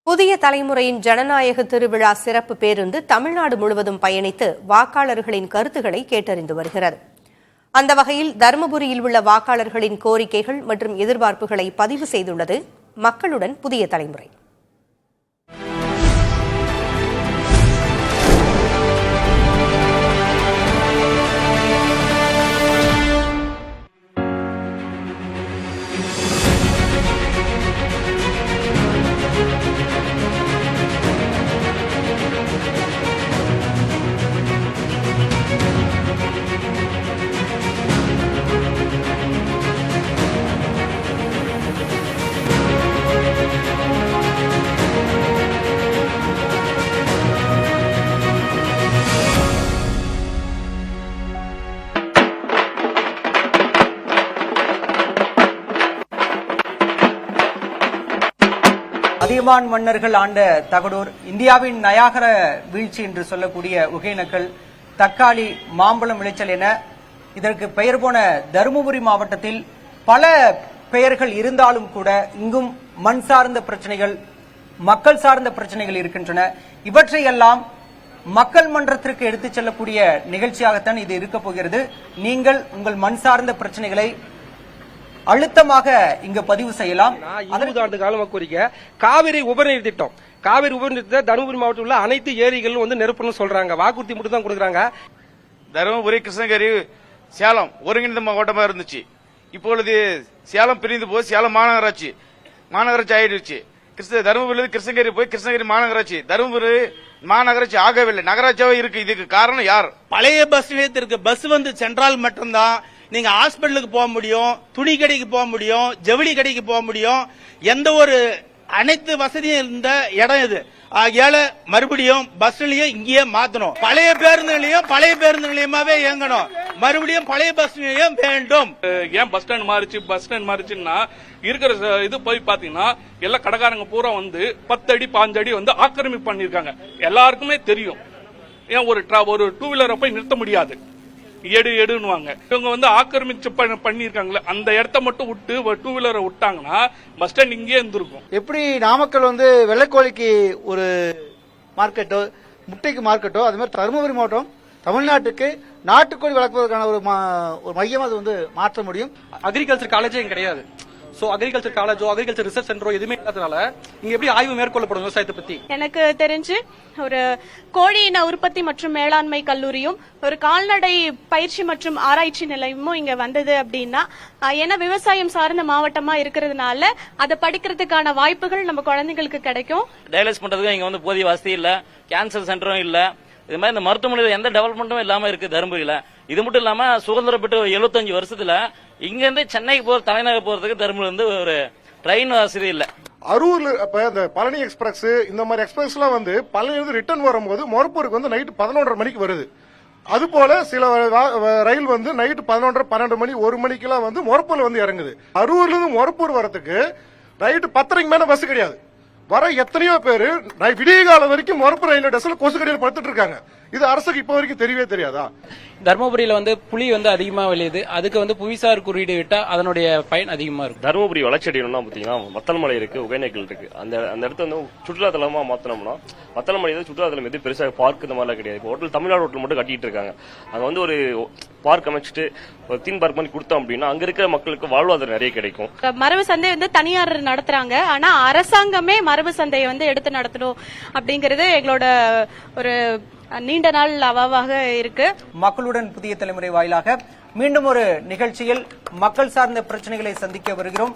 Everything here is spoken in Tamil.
புதிய தலைமுறையின் ஜனநாயக திருவிழா சிறப்பு பேருந்து தமிழ்நாடு முழுவதும் பயணித்து வாக்காளர்களின் கருத்துக்களை கேட்டறிந்து வருகிறது. அந்த வகையில் தருமபுரியில் உள்ள வாக்காளர்களின் கோரிக்கைகள் மற்றும் எதிர்பார்ப்புகளை பதிவு செய்துள்ளது மக்களுடன் புதிய தலைமுறை. அதியமான் மன்னர்கள் ஆண்ட தகடூர், இந்தியாவின் நயாகர வீழ்ச்சி என்று சொல்லக்கூடிய ஒகேனக்கல், தக்காளி, மாம்பழம் விளைச்சல் என இதற்கு பெயர் போன தருமபுரி மாவட்டத்தில் பல பெயர்கள் இருந்தாலும் கூட இங்கும் மண் சார்ந்த பிரச்சனைகள், மக்கள் சார்ந்த பிரச்சனைகள் இருக்கின்றன. இவற்றையெல்லாம் மக்கள் மன்றத்திற்கு எடுத்துச் செல்லக்கூடிய நிகழ்ச்சியாகத்தான் இது இருக்கப் போகிறது. நீங்கள் உங்கள் மண் சார்ந்த பிரச்சனைகளை அழுத்தமாக இங்கு பதிவு செய்யலாம். 20 ஆண்டு காலமாக கோரிக்கை காவிரி உபநீர் திட்டம். காவிரி உபநீர் திட்டம் தருமபுரி மாவட்டத்தில் உள்ள அனைத்து ஏரிகளும் வந்து நிரப்பணும் சொல்றாங்க. வாக்குறுதி மட்டும் தான் கொடுக்குறாங்க. தருமபுரி, கிருஷ்ணகிரி, சேலம் ஒருங்கிணைந்த மாவட்டமா இருந்துச்சு. இப்பொழுது சேலம் பிரிந்து போய் சேலம் மாநகராட்சி ஆயிடுச்சு. தருமபுரியிலிருந்து கிருஷ்ணகிரி போய் கிருஷ்ணகிரி மாநகராட்சி, தருமபுரி மாநகராட்சி ஆகவில்லை, நகராட்சியாவே இருக்கு. இதுக்கு காரணம் யார்? பழைய பஸ் நிலையத்திற்கு பஸ் வந்து சென்றால் மட்டும்தான் நீங்க ஹாஸ்பிட்டலுக்கு போக முடியும், துணி கடைக்கு போக முடியும், ஜவுளி கடைக்கு போக முடியும். எந்த ஒரு அனைத்து வசதியும் இருந்த இடம் இது. ஏழை மறுபடியும் பஸ் நிலையம் இங்கேயே மாத்தணும். பழைய பேருந்து நிலையமாவே இயங்கணும். மறுபடியும் பழைய பஸ் நிலையம் வேண்டும். ஏன் பஸ் ஸ்டாண்ட் மாறிச்சுன்னா இருக்கிற இது போய் பாத்தீங்கன்னா எல்லா கடைக்காரங்க பூரா வந்து 10 அடி 5 அடி வந்து ஆக்கிரமிப்பு பண்ணிருக்காங்க. எல்லாருக்குமே தெரியும். ஏன் ஒரு டூ வீலரை போய் நிறுத்த முடியாது, எடுவாங்க. இவங்க வந்து ஆக்கிரமிச்சு பண்ணிருக்காங்களே, அந்த இடத்த மட்டும் விட்டு ஒரு டூ வீலரை விட்டாங்கன்னா பஸ் ஸ்டாண்ட் இங்கே இருந்திருக்கும். எப்படி நாமக்கல் வந்து வெள்ளைக்கோழிக்கு ஒரு மார்க்கெட்டோ, முட்டைக்கு மார்க்கெட்டோ, அது மாதிரி தருமபுரி மாவட்டம் தமிழ்நாட்டுக்கு நாட்டுக்கோழி வளர்ப்பதற்கான ஒரு மையம் அது வந்து மாற்ற முடியும். அக்ரிகல்ச்சர் காலேஜே கிடையாது. சோ அக்ரிகல்ச்சர் காலேஜோ அக்ரிகல்ச்சர் ரிசர்ச் சென்டரோ எதுவுமே இல்லாதனால இங்க எப்படி ஆய்வு மேற்கொள்ளப்படும் விவசாயத்தை பத்தி? எனக்கு தெரிஞ்சு ஒரு கோழி இன உற்பத்தி மற்றும் மேலாண்மை கல்லூரியும் ஒரு கால்நடை பயிற்சி மற்றும் ஆராய்ச்சி நிலையமும் இங்க வந்தது அப்படின்னா, ஏன்னா விவசாயம் சார்ந்த மாவட்டமா இருக்கிறதுனால அதை படிக்கிறதுக்கான வாய்ப்புகள் நம்ம குழந்தைங்களுக்கு கிடைக்கும். டயாலிசிஸ் பண்றதுக்கு இங்க வந்து போதிய வசதி இல்ல, கேன்சர் சென்டரும் இல்ல. இது மாதிரி இந்த மருத்துவமனையில எந்த டெவலப்மெண்ட்டும் இல்லாம இருக்கு தருமபுரியில. இது மட்டும் இல்லாம சுதந்திரம் பெற்று 75 வருஷத்துல இங்க இருந்து சென்னைக்கு தலைநகர் போறதுக்கு தருமபுரி வந்து ஒரு ட்ரெயின் வசதி இல்ல. அரூர்ல இப்ப இந்த பழனி எக்ஸ்பிரஸ் இந்த மாதிரி எக்ஸ்பிரஸ் எல்லாம் வந்து பழனியிலிருந்து ரிட்டர்ன் வரும்போது மொரப்பூருக்கு வந்து நைட் 11:30 மணிக்கு வருது. அது போல சில ரயில் வந்து நைட் 11:30, 12 மணி, 1 மணிக்கெல்லாம் வந்து மொரப்பூர்ல வந்து இறங்குது. அரூர்ல இருந்து மொரப்பூர் வரதுக்கு நைட்டு 10:30 மேல பஸ் கிடையாது. வர எத்தனையோ பேரு விடிய காலம் வரைக்கும் மொரப்பூர் ரயில்வே ஸ்டேஷன்ல கொசுக்கடியில் படுத்துட்டு இருக்காங்க. இது அரசுக்கு இப்ப வரைக்கும் தெரியவே தெரியாதா? தருமபுரியில வந்து புலி வந்து அதிகமா விளையுது. அதுக்கு வந்து புவிசார் குறியீடு விட்டா அதனுடைய பயன் அதிகமா இருக்கும். தருமபுரி வளர்ச்சி அடையணும்னா பாத்தீங்கன்னா வத்தல்மலை இருக்கு, ஒகேனக்கல் இருக்கு. அந்த இடத்த வந்து சுற்றுலா தலமா மாத்தணும்னா, வத்தல்மலை சுற்றுலா தலம் எது பெருசாக பார்க் இந்த மாதிரிலாம் கிடையாது. ஹோட்டல் தமிழ்நாடு ஹோட்டல் மட்டும் கட்டிட்டு இருக்காங்க. அங்க வந்து ஒரு பார்க் அமைச்சிட்டு ஒரு தீம் பார்க் பண்ணி கொடுத்தோம் அப்படின்னா அங்க இருக்கிற மக்களுக்கு வாழ்வாதாரம் நிறைய கிடைக்கும். மரபு சந்தை வந்து தனியார் நடத்துறாங்க, ஆனா அரசாங்கமே மரபு சந்தையை வந்து எடுத்து நடத்தணும் அப்படிங்கறது எங்களோட ஒரு நீண்ட நாள் அவாவாக இருக்கு. மக்களுடன் புதிய தலைமுறை வாயிலாக மீண்டும் ஒரு நிகழ்ச்சியில் மக்கள் சார்ந்த பிரச்சனைகளை சந்திக்க வருகிறோம்.